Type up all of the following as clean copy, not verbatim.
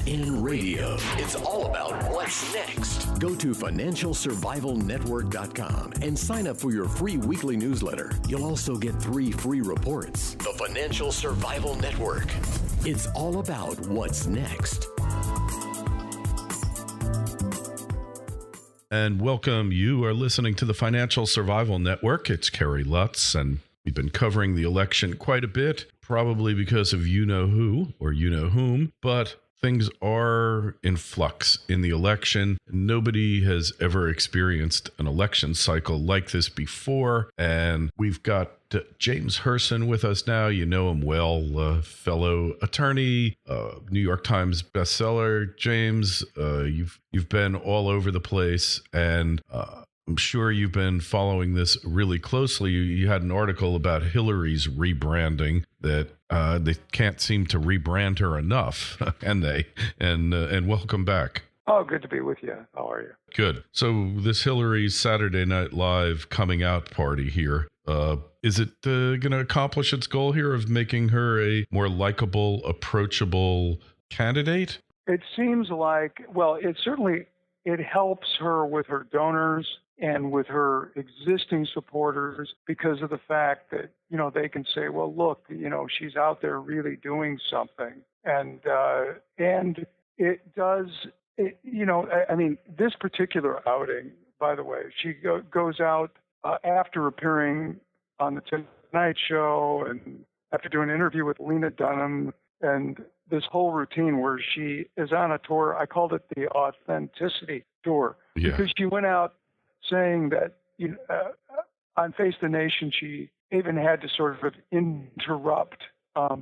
Next in radio. It's all about what's next. Go to financialsurvivalnetwork.com and sign up for your free weekly newsletter. You'll also get 3 free reports. The Financial Survival Network. It's all about what's next. And welcome. You are listening to the Financial Survival Network. It's Kerry, Lutz, and we've been covering the election quite a bit, probably because of you know who or you know whom, but things are in flux in the election. Nobody has ever experienced an election cycle like this before, and we've got James Hirsen with us now. You know him well, fellow attorney, New York Times bestseller. James, you've been all over the place, and I'm sure you've been following this really closely. You had an article about Hillary's rebranding that they can't seem to rebrand her enough, can they? And welcome back. Oh, good to be with you. How are you? Good. So this Hillary's Saturday Night Live coming out party here, is it going to accomplish its goal here of making her a more likable, approachable candidate? It seems like, well, it helps her with her donors and with her existing supporters because of the fact that, they can say, well, look, she's out there really doing something. And it does, this particular outing, by the way, she goes out after appearing on the Tonight Show and after doing an interview with Lena Dunham and this whole routine where she is on a tour. I called it the authenticity tour because she went out saying that on Face the Nation, she even had to sort of interrupt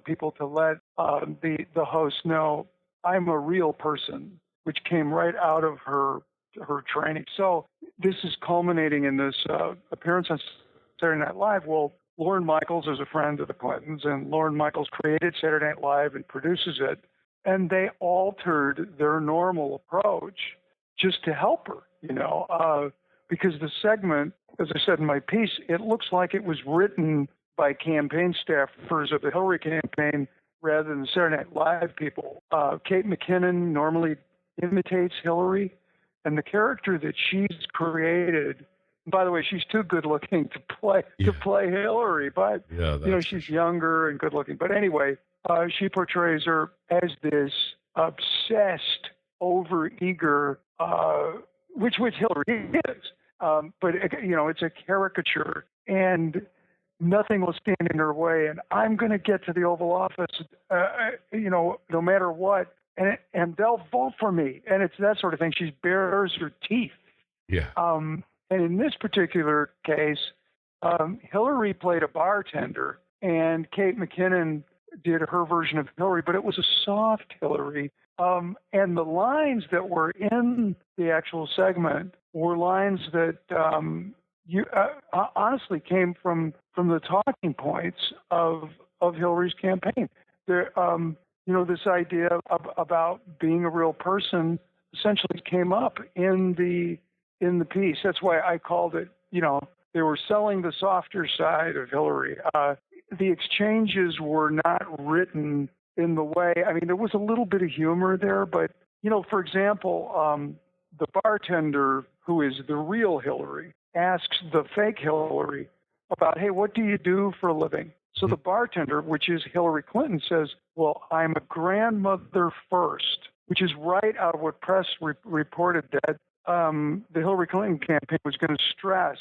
people to let the host know, I'm a real person, which came right out of her training. So this is culminating in this appearance on Saturday Night Live. Well, Loren Michaels is a friend of the Clintons, and Loren Michaels created Saturday Night Live and produces it. And they altered their normal approach just to help her, because the segment, as I said in my piece, it looks like it was written by campaign staffers of the Hillary campaign rather than Saturday Night Live people. Kate McKinnon normally imitates Hillary, and the character that she's created. By the way, she's too good looking to play Hillary, but she's younger and good looking. But anyway, she portrays her as this obsessed, overeager, which Hillary is. But it's a caricature, and nothing will stand in her way. And I'm going to get to the Oval Office, no matter what, and they'll vote for me. And it's that sort of thing. She bares her teeth. Yeah. And in this particular case, Hillary played a bartender, and Kate McKinnon did her version of Hillary, but it was a soft Hillary. And the lines that were in the actual segment were lines that honestly came from the talking points of Hillary's campaign. There, this idea about being a real person essentially came up in the piece. That's why I called it, they were selling the softer side of Hillary. The exchanges were not written in the way, there was a little bit of humor there, but, for example, the bartender who is the real Hillary asks the fake Hillary about, hey, what do you do for a living? So the bartender, which is Hillary Clinton, says, well, I'm a grandmother first, which is right out of what press reported that the Hillary Clinton campaign was going to stress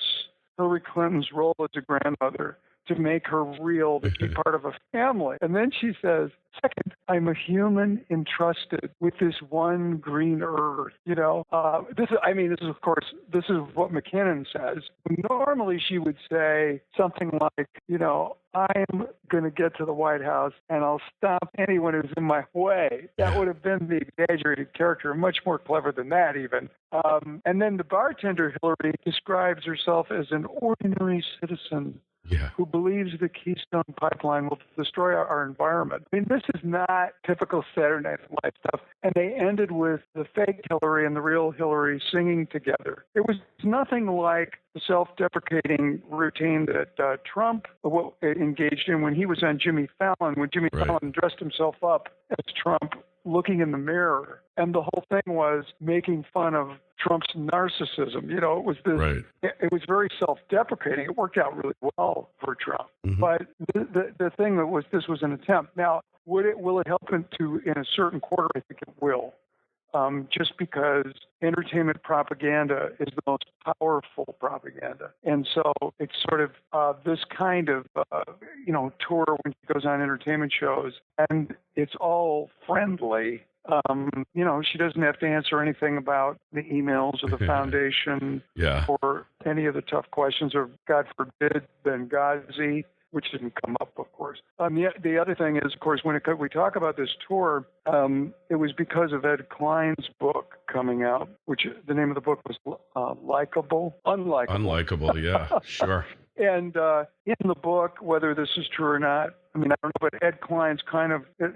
Hillary Clinton's role as a grandmother to make her real, to be part of a family. And then she says, second, I'm a human entrusted with this one green earth. This is what McKinnon says. Normally she would say something like, I'm going to get to the White House and I'll stop anyone who's in my way. That would have been the exaggerated character, much more clever than that even. And then the bartender, Hillary, describes herself as an ordinary citizen who believes the Keystone Pipeline will destroy our environment. This is not typical Saturday Night Live stuff. And they ended with the fake Hillary and the real Hillary singing together. It was nothing like the self-deprecating routine that Trump engaged in when he was on Jimmy Fallon, when Jimmy Fallon dressed himself up as Trump looking in the mirror. And the whole thing was making fun of Trump's narcissism. You know, it was it was very self-deprecating. It worked out really well for Trump. Mm-hmm. But the thing that was, this was an attempt. Now, will it help in a certain quarter? I think it will. Just because entertainment propaganda is the most powerful propaganda. And so it's sort of this kind of, tour when she goes on entertainment shows, and it's all friendly. She doesn't have to answer anything about the emails or the foundation or any of the tough questions, or God forbid, Benghazi, which didn't come up, of course. The other thing is, of course, when we talk about this tour, it was because of Ed Klein's book coming out, which the name of the book was Unlikable, yeah, sure. And in the book, whether this is true or not, I mean, I don't know, but Ed Klein's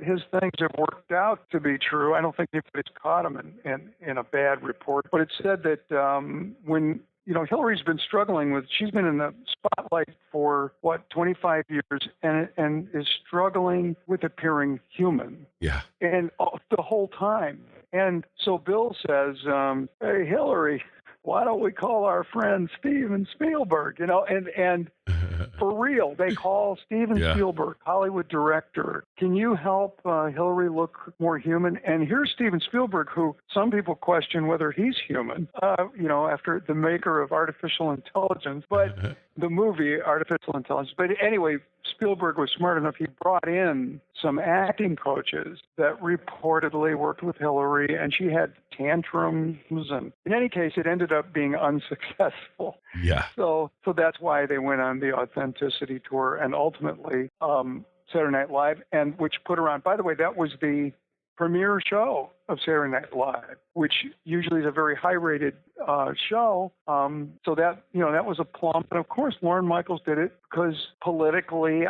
his things have worked out to be true. I don't think anybody's caught him in a bad report. But it said that when Hillary's been struggling she's been in the spotlight for 25 years and is struggling with appearing human. Yeah. And the whole time. And so Bill says, hey, Hillary, why don't we call our friend Steven Spielberg? And for real, they call Steven Spielberg, Hollywood director. Can you help Hillary look more human? And here's Steven Spielberg, who some people question whether he's human, after the maker of artificial intelligence, but the movie Artificial Intelligence. But anyway, Spielberg was smart enough. He brought in some acting coaches that reportedly worked with Hillary, and she had tantrums. And in any case, it ended up being unsuccessful. Yeah. So that's why they went on the Authenticity tour and ultimately Saturday Night Live, and which put her on. By the way, that was the premiere show of Saturday Night Live, which usually is a very high-rated show. So that was a plum. And of course, Loren Michaels did it because politically,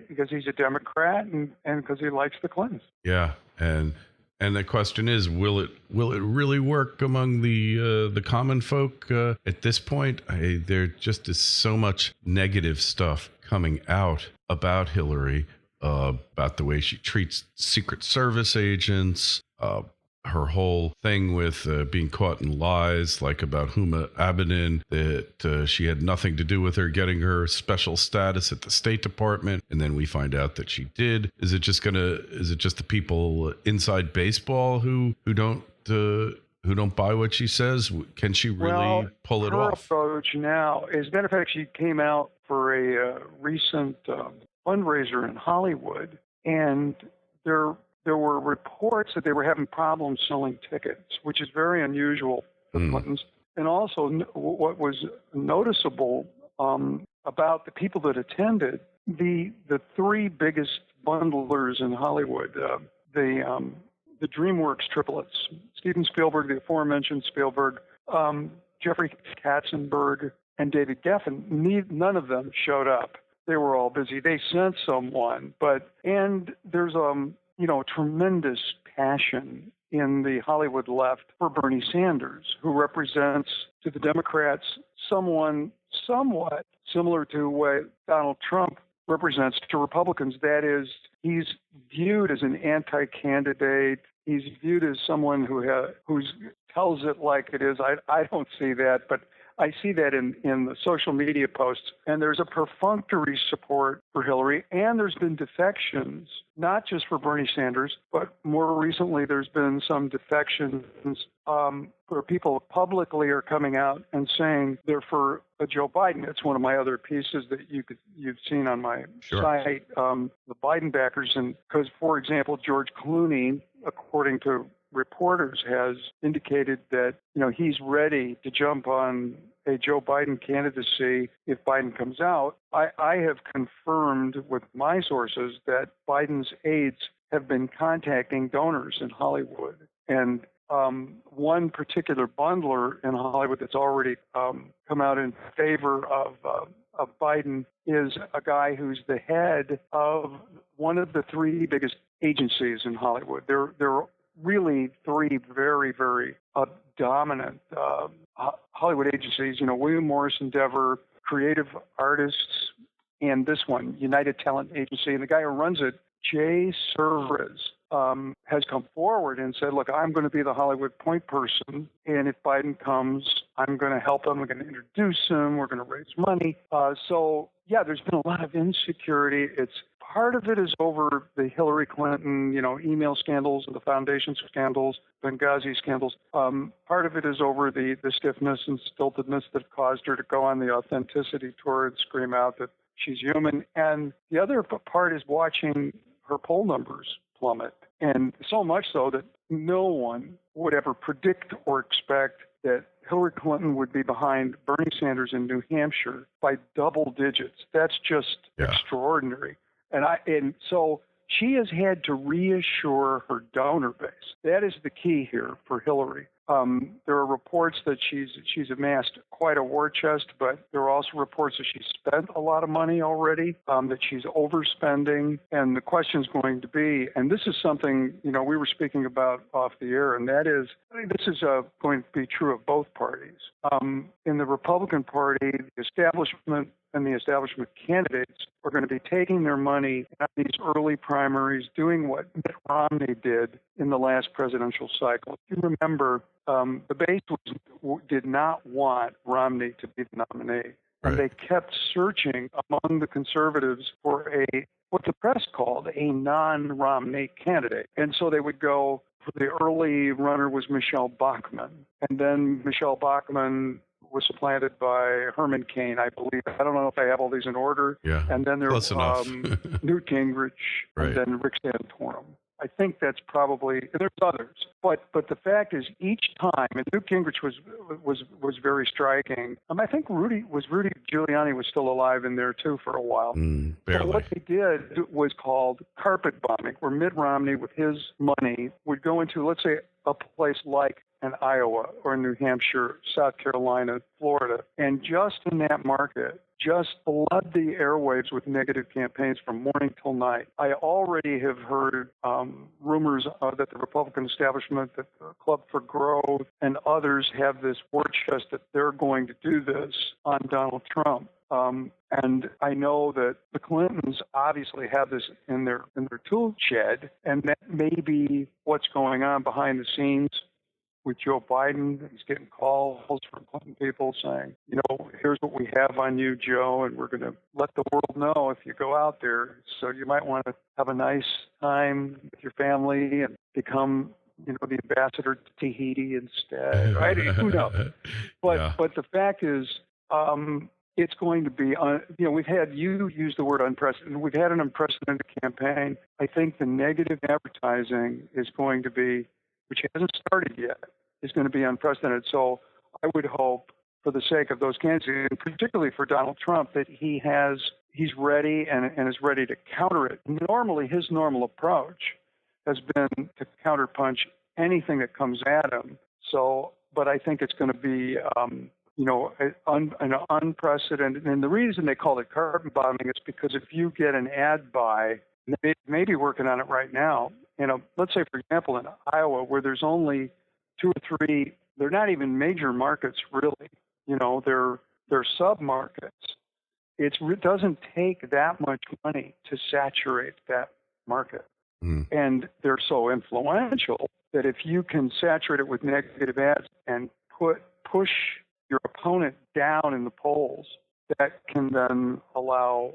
because he's a Democrat and because he likes the Clintons. Yeah, and the question is, will it really work among the common folk at this point? There just is so much negative stuff coming out about Hillary. About the way she treats Secret Service agents, her whole thing with being caught in lies, like about Huma Abedin, that she had nothing to do with her getting her special status at the State Department, and then we find out that she did. Is it just the people inside baseball who don't buy what she says? Can she really pull it off? Her approach now, as a matter of fact, she came out for a recent fundraiser in Hollywood, and there were reports that they were having problems selling tickets, which is very unusual for the Clintons. And also, what was noticeable about the people that attended, the three biggest bundlers in Hollywood, the DreamWorks triplets, Steven Spielberg, the aforementioned Spielberg, Jeffrey Katzenberg, and David Geffen, none of them showed up. They were all busy. They sent someone, and there's tremendous passion in the Hollywood left for Bernie Sanders, who represents to the Democrats someone somewhat similar to what Donald Trump represents to Republicans. That is, he's viewed as an anti-candidate. He's viewed as someone who tells it like it is. I don't see that, but I see that in the social media posts, and there's a perfunctory support for Hillary, and there's been defections, not just for Bernie Sanders, but more recently there's been some defections where people publicly are coming out and saying they're for Joe Biden. It's one of my other pieces that you've seen on my site, the Biden backers, and because, for example, George Clooney, according to reporters, has indicated that he's ready to jump on a Joe Biden candidacy if Biden comes out. I have confirmed with my sources that Biden's aides have been contacting donors in Hollywood, and one particular bundler in Hollywood that's already come out in favor of Biden is a guy who's the head of one of the three biggest agencies in Hollywood. They're really three very, very dominant Hollywood agencies. William Morris Endeavor, Creative Artists and this one, United Talent Agency. And the guy who runs it, Jay Servres, has come forward and said, look, I'm going to be the Hollywood point person, and if Biden comes, I'm going to help him. We're going to introduce him. We're going to raise money. So, yeah, there's been a lot of insecurity. Part of it is over the Hillary Clinton, email scandals and the foundation scandals, Benghazi scandals. Part of it is over the stiffness and stiltedness that caused her to go on the authenticity tour and scream out that she's human. And the other part is watching her poll numbers plummet. And so much so that no one would ever predict or expect that Hillary Clinton would be behind Bernie Sanders in New Hampshire by double digits. That's just extraordinary. And so she has had to reassure her donor base. That is the key here for Hillary. There are reports that she's amassed quite a war chest, but there are also reports that she's spent a lot of money already, that she's overspending. And the question is going to be, and this is something, we were speaking about off the air, and that is, this is going to be true of both parties. In the Republican Party, the establishment and the establishment candidates are going to be taking their money at these early primaries, doing what Mitt Romney did in the last presidential cycle. If you remember, the base did not want Romney to be the nominee. Right. And they kept searching among the conservatives for what the press called a non-Romney candidate. And so they would go, the early runner was Michelle Bachmann. And then Michelle Bachmann was supplanted by Herman Cain, I believe. I don't know if I have all these in order. Yeah, and then there was Newt Gingrich, and then Rick Santorum. I think that's probably, and there's others. But the fact is, each time, and Newt Gingrich was very striking. I think Rudy Giuliani was still alive in there too for a while. Barely. But what they did was called carpet bombing, where Mitt Romney, with his money, would go into, let's say, a place like in Iowa or New Hampshire, South Carolina, Florida, and just in that market, just flood the airwaves with negative campaigns from morning till night. I already have heard rumors that the Republican establishment, that the Club for Growth and others have this war chest that they're going to do this on Donald Trump. And I know that the Clintons obviously have this in their tool shed, and that may be what's going on behind the scenes with Joe Biden. He's getting calls from Clinton people saying, here's what we have on you, Joe, and we're going to let the world know if you go out there. So you might want to have a nice time with your family and become, the ambassador to Tahiti instead, right? Who knows? But the fact is, it's going to be, we've had, you use the word unprecedented. We've had an unprecedented campaign. I think the negative advertising is going to be, which hasn't started yet, is going to be unprecedented. So I would hope, for the sake of those candidates, and particularly for Donald Trump, that he's ready and is ready to counter it. Normally, his normal approach has been to counterpunch anything that comes at him. So, but I think it's going to be, an unprecedented. And the reason they call it carpet bombing is because if you get an ad buy, they may be working on it right now. Let's say, for example, in Iowa, where there's only 2 or 3, they're not even major markets, really. They're sub-markets. It doesn't take that much money to saturate that market. And they're so influential that if you can saturate it with negative ads and push your opponent down in the polls, that can then allow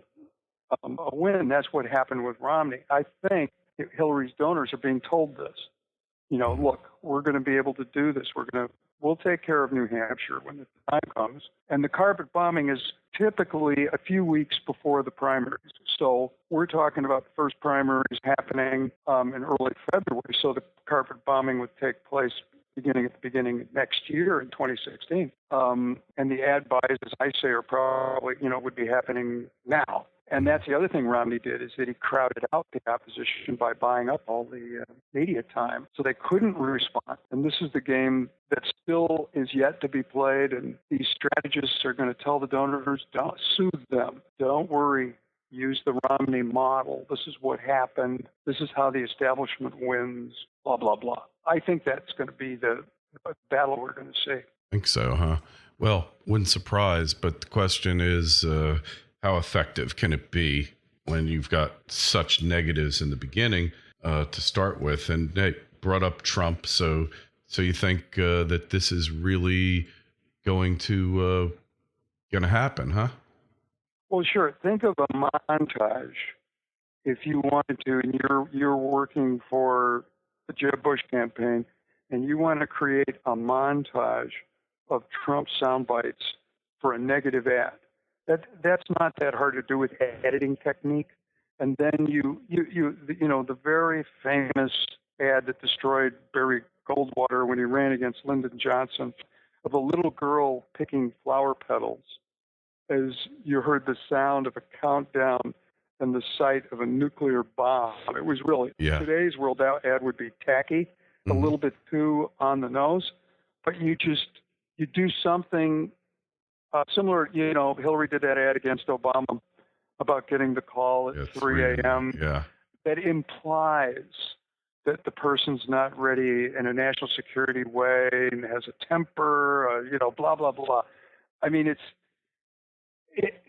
a win. That's what happened with Romney. I think Hillary's donors are being told this. Look, we're going to be able to do this. We'll take care of New Hampshire when the time comes. And the carpet bombing is typically a few weeks before the primaries. So we're talking about the first primaries happening in early February. So the carpet bombing would take place at the beginning of next year in 2016. And the ad buys, as I say, are probably, would be happening now. And that's the other thing Romney did, is that he crowded out the opposition by buying up all the media time. So they couldn't respond. And this is the game that still is yet to be played. And these strategists are going to tell the donors, don't soothe them. Don't worry. Use the Romney model. This is what happened. This is how the establishment wins, blah, blah, blah. I think that's going to be the battle we're going to see. I think so, huh? Well, wouldn't surprise, but the question is, how effective can it be when you've got such negatives in the beginning to start with? And they brought up Trump, so you think that this is really going to happen, huh? Well, sure. Think of a montage if you wanted to, and you're working for the Jeb Bush campaign, and you want to create a montage of Trump sound bites for a negative ad. That's not that hard to do with editing technique. And then you know the very famous ad that destroyed Barry Goldwater when he ran against Lyndon Johnson, of a little girl picking flower petals as you heard the sound of a countdown and the sight of a nuclear bomb. It was really, today's world ad would be tacky, a little bit too on the nose, but you do something similar. You know, Hillary did that ad against Obama about getting the call at 3 a.m. Yeah. That implies that the person's not ready in a national security way and has a temper, blah, blah, blah. I mean,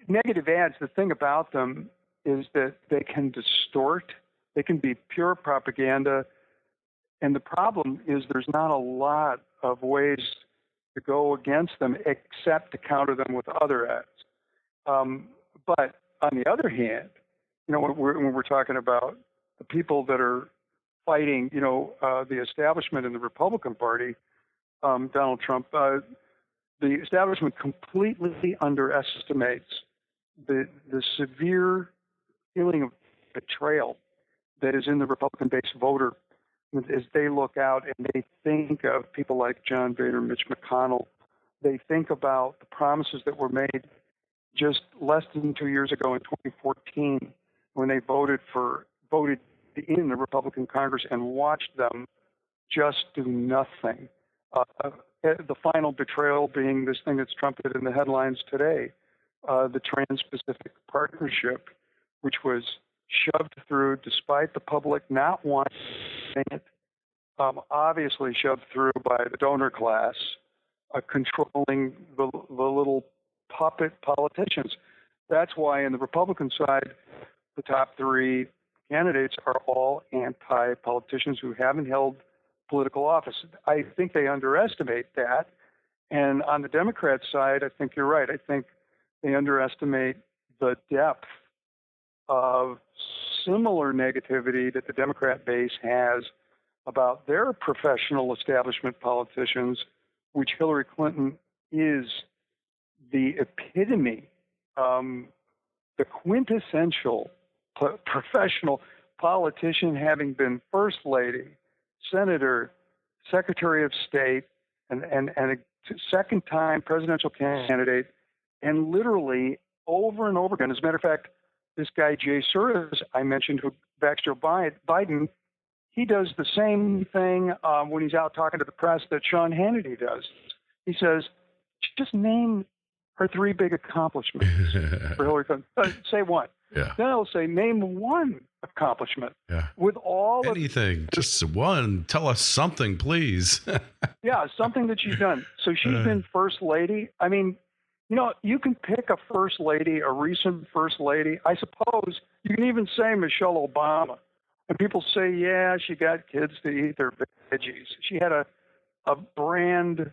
negative ads, the thing about them is that they can distort, they can be pure propaganda, and the problem is there's not a lot of ways to go against them except to counter them with other ads. But on the other hand, when we're talking about the people that are fighting, the establishment in the Republican Party, Donald Trump, the establishment completely underestimates the severe feeling of betrayal that is in the Republican-based voter as they look out and they think of people like John Boehner, Mitch McConnell. They think about the promises that were made just less than 2 years ago in 2014 when they voted in the Republican Congress and watched them just do nothing. The final betrayal being this thing that's trumpeted in the headlines today, the Trans-Pacific Partnership, which was shoved through despite the public not wanting it, obviously shoved through by the donor class, controlling the little puppet politicians. That's why in the Republican side, the top three candidates are all anti-politicians who haven't held political office. I think they underestimate that. And on the Democrat side, I think you're right. I think they underestimate the depth of similar negativity that the Democrat base has about their professional establishment politicians, which Hillary Clinton is the epitome, the quintessential professional politician, having been first lady, senator, secretary of state, and a second-time presidential candidate, and literally over and over again. As a matter of fact, this guy Jay Suras I mentioned, who backs Joe Biden, he does the same thing when he's out talking to the press that Sean Hannity does. He says, just name her three big accomplishments for Hillary Clinton. Say one. Yeah. Then he'll say, name one accomplishment. Yeah. With all anything, just one. Tell us something, please. Yeah, something that she's done. So she's been first lady. I mean, you can pick a first lady, a recent first lady. I suppose you can even say Michelle Obama. And people say, yeah, she got kids to eat their veggies. She had a brand,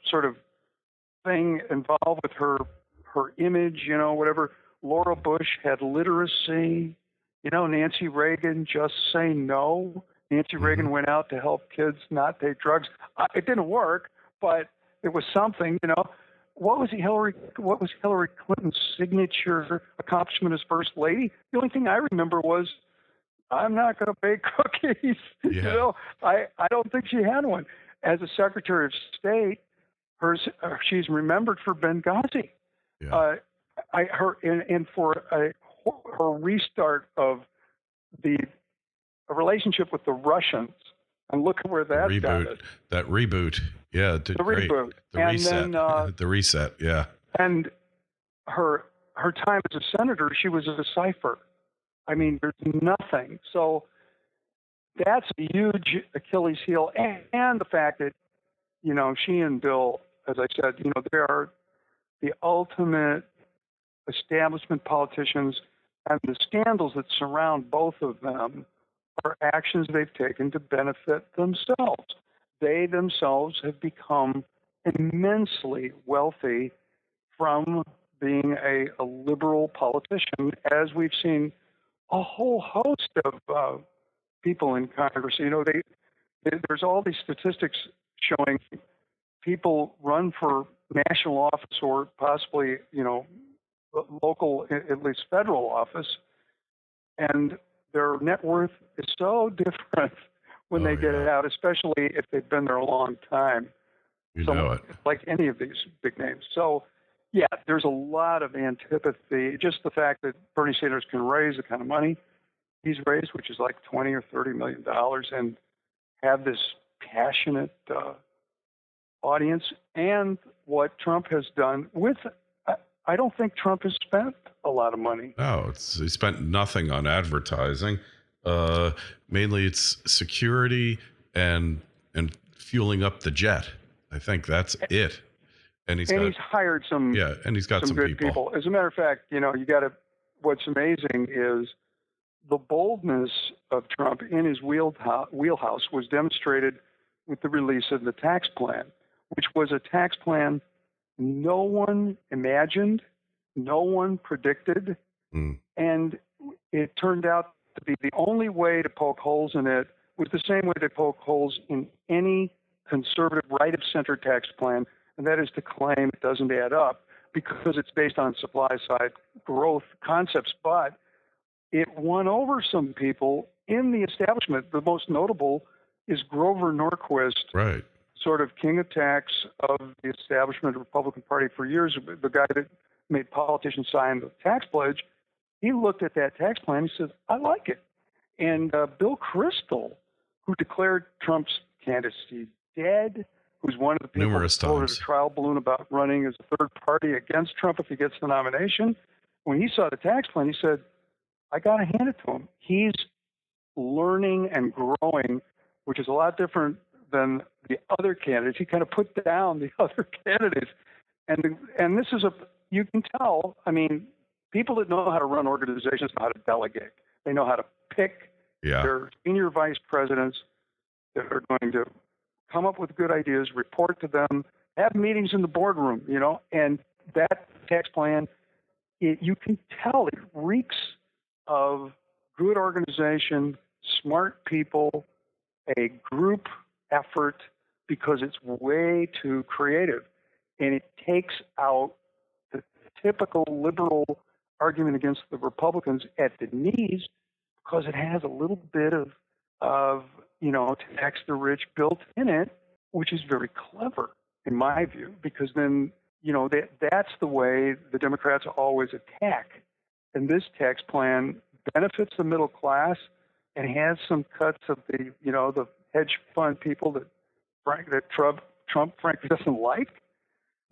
sort of thing involved with her image, whatever. Laura Bush had literacy. Nancy Reagan, just say no. Nancy Reagan went out to help kids not take drugs. It didn't work, but it was something, What was Hillary Clinton's signature accomplishment as first lady? The only thing I remember was, I'm not going to bake cookies. Yeah. I don't think she had one. As a Secretary of State, she's remembered for Benghazi. Yeah. For her restart of the relationship with the Russians, and look at where that got us. That reboot, yeah, did the great. Reboot, the and reset, then the reset, yeah. And her time as a senator, she was a cipher. I mean, there's nothing. So that's a huge Achilles heel, and the fact that she and Bill, as I said, they are the ultimate establishment politicians and the scandals that surround both of them are actions they've taken to benefit themselves. They themselves have become immensely wealthy from being a liberal politician, as we've seen a whole host of people in Congress. There's all these statistics showing people run for national office or possibly, local, at least federal office, and their net worth is so different when they get it out, especially if they've been there a long time. You know it. Like any of these big names. So, yeah, there's a lot of antipathy. Just the fact that Bernie Sanders can raise the kind of money he's raised, which is like $20 or $30 million, and have this passionate audience, and what Trump has done with. I don't think Trump has spent a lot of money. No, he spent nothing on advertising. Mainly, it's security and fueling up the jet. I think that's it. And he's hired some. Yeah, and he's got some good people. As a matter of fact, you got to. What's amazing is the boldness of Trump in his wheelhouse was demonstrated with the release of the tax plan, which was a tax plan no one imagined, no one predicted, and it turned out to be the only way to poke holes in it was the same way they poke holes in any conservative right-of-center tax plan, and that is to claim it doesn't add up because it's based on supply-side growth concepts. But it won over some people in the establishment. The most notable is Grover Norquist, right? Sort of king of tax of the establishment of the Republican Party for years, the guy that made politicians sign the tax pledge. He looked at that tax plan. He said, I like it. And Bill Kristol, who declared Trump's candidacy dead, who's one of the people who floated a trial balloon about running as a third party against Trump if he gets the nomination, when he saw the tax plan, he said, I got to hand it to him. He's learning and growing, which is a lot different than the other candidates. He kind of put down the other candidates. And this is you can tell, people that know how to run organizations know how to delegate. They know how to pick their senior vice presidents that are going to come up with good ideas, report to them, have meetings in the boardroom, and that tax plan, you can tell it reeks of good organization, smart people, a group effort, because it's way too creative. And it takes out the typical liberal argument against the Republicans at the knees because it has a little bit of tax the rich built in it, which is very clever in my view, because then, that's the way the Democrats always attack. And this tax plan benefits the middle class and has some cuts of the hedge fund people that Trump frankly doesn't like.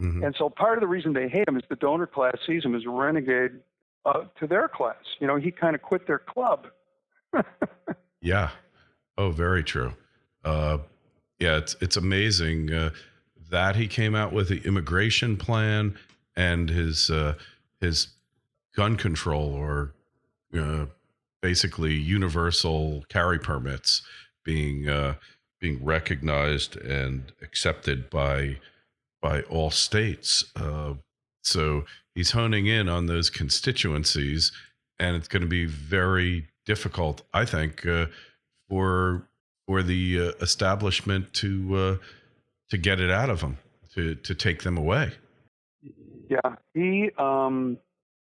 Mm-hmm. And so part of the reason they hate him is the donor class sees him as a renegade to their class. He kind of quit their club. Yeah. Oh, very true. It's amazing that he came out with the immigration plan and his gun control or basically universal carry permits being recognized and accepted by all states. So he's honing in on those constituencies, and it's going to be very difficult, I think, for the establishment to get it out of him, to take them away. Yeah,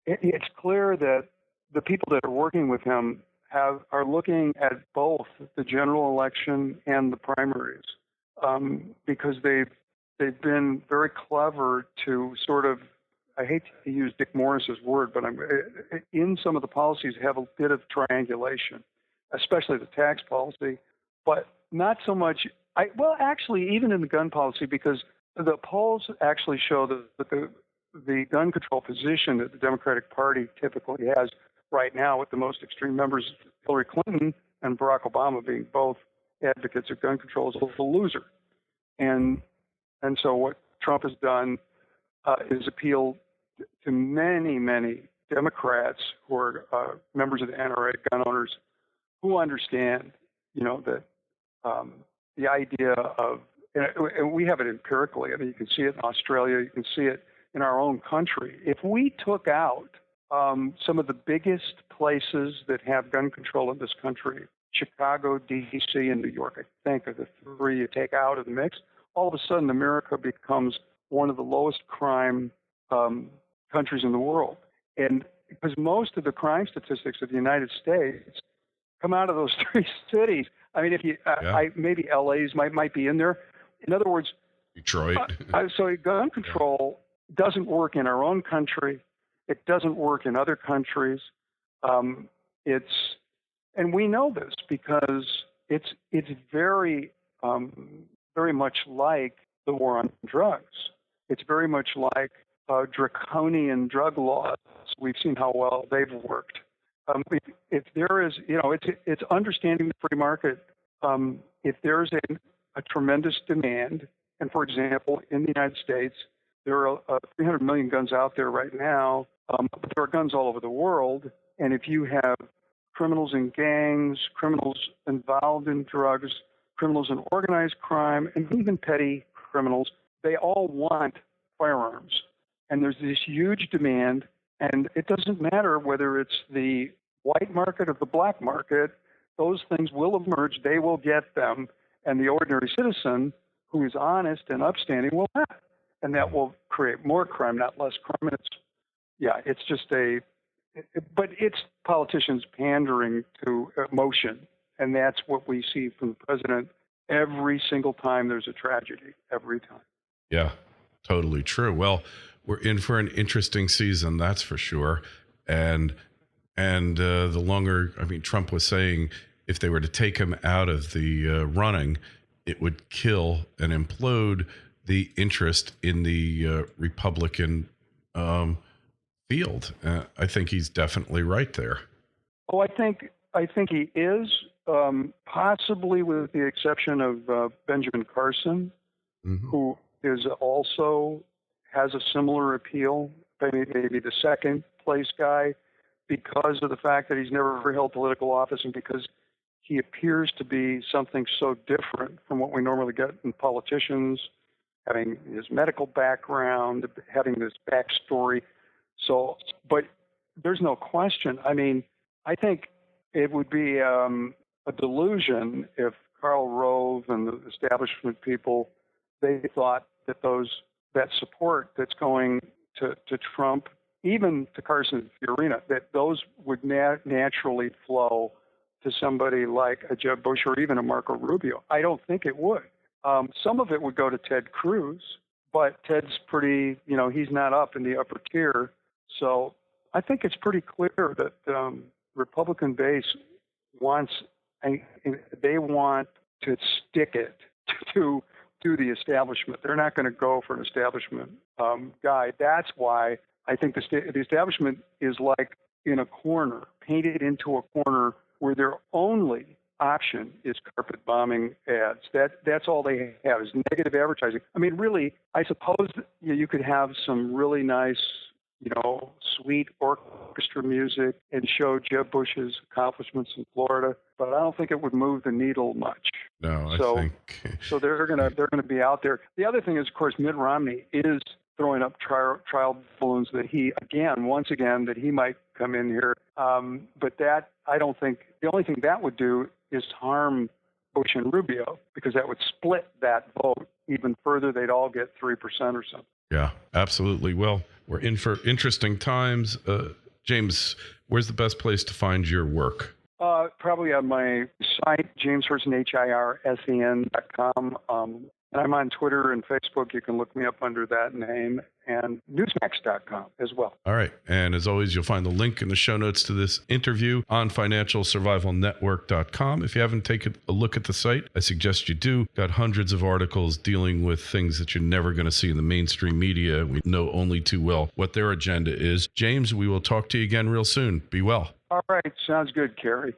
it's clear that the people that are working with him are looking at both the general election and the primaries, because they've been very clever to sort of, I hate to use Dick Morris's word, but in some of the policies have a bit of triangulation, especially the tax policy, but not so much. Actually, even in the gun policy, because the polls actually show that the gun control position that the Democratic Party typically has right now, with the most extreme members, Hillary Clinton and Barack Obama being both advocates of gun control, is a loser. And so what Trump has done is appeal to many, many Democrats who are members of the NRA, gun owners, who understand, that the idea of, and we have it empirically. I mean, you can see it in Australia. You can see it in our own country. If we took out some of the biggest places that have gun control in this country, Chicago, D.C., and New York, I think, are the three you take out of the mix, all of a sudden America becomes one of the lowest crime countries in the world. And because most of the crime statistics of the United States come out of those three cities. I mean, if you, maybe LA's might be in there. In other words, Detroit. So gun control doesn't work in our own country. It doesn't work in other countries. And we know this because it's very very much like the war on drugs. It's very much like draconian drug laws. We've seen how well they've worked. If there is, it's understanding the free market. If there's a tremendous demand, and for example, in the United States, there are 300 million guns out there right now, but there are guns all over the world. And if you have criminals in gangs, criminals involved in drugs, criminals in organized crime, and even petty criminals, they all want firearms. And there's this huge demand, and it doesn't matter whether it's the white market or the black market, those things will emerge, they will get them, and the ordinary citizen who is honest and upstanding will not. And that will create more crime, not less crime. And it's just but it's politicians pandering to emotion, and that's what we see from the president every single time there's a tragedy, every time. Yeah, totally true. Well, we're in for an interesting season, that's for sure. And the longer, Trump was saying if they were to take him out of the running, it would kill and implode the interest in the Republican field. I think he's definitely right there. Oh, I think he is, possibly with the exception of Benjamin Carson, who is also has a similar appeal, maybe the second place guy, because of the fact that he's never held political office and because he appears to be something so different from what we normally get in politicians, having his medical background, having this backstory. So, but there's no question. I think it would be a delusion if Karl Rove and the establishment people, they thought that that support that's going to Trump, even to Carson and Fiorina, that those would naturally flow to somebody like a Jeb Bush or even a Marco Rubio. I don't think it would. Some of it would go to Ted Cruz, but Ted's pretty, he's not up in the upper tier. So I think it's pretty clear that Republican base they want to stick it to the establishment. They're not going to go for an establishment guy. That's why I think the establishment is like in a corner, painted into a corner where their only option is carpet bombing ads. That's all they have is negative advertising. Really, I suppose you could have some really nice, sweet orchestra music and show Jeb Bush's accomplishments in Florida, but I don't think it would move the needle much. No, I think so. They're gonna be out there. The other thing is, of course, Mitt Romney is throwing up trial balloons that once again, that he might come in here. But that, I don't think, the only thing that would do is harm Bush and Rubio, because that would split that vote even further. They'd all get 3% or something. Yeah, absolutely. Well, we're in for interesting times. James, where's the best place to find your work? Probably on my site, JamesHirsen, HIRSEN.com. And I'm on Twitter and Facebook. You can look me up under that name, and Newsmax.com as well. All right. And as always, you'll find the link in the show notes to this interview on financialsurvivalnetwork.com. If you haven't taken a look at the site, I suggest you do. Got hundreds of articles dealing with things that you're never going to see in the mainstream media. We know only too well what their agenda is. James, we will talk to you again real soon. Be well. All right. Sounds good, Kerry.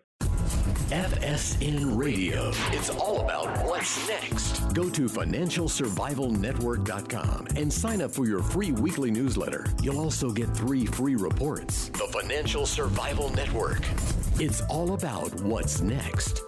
FSN Radio. It's all about what's next. Go to financialsurvivalnetwork.com and sign up for your free weekly newsletter. You'll also get 3 free reports. The Financial Survival Network. It's all about what's next.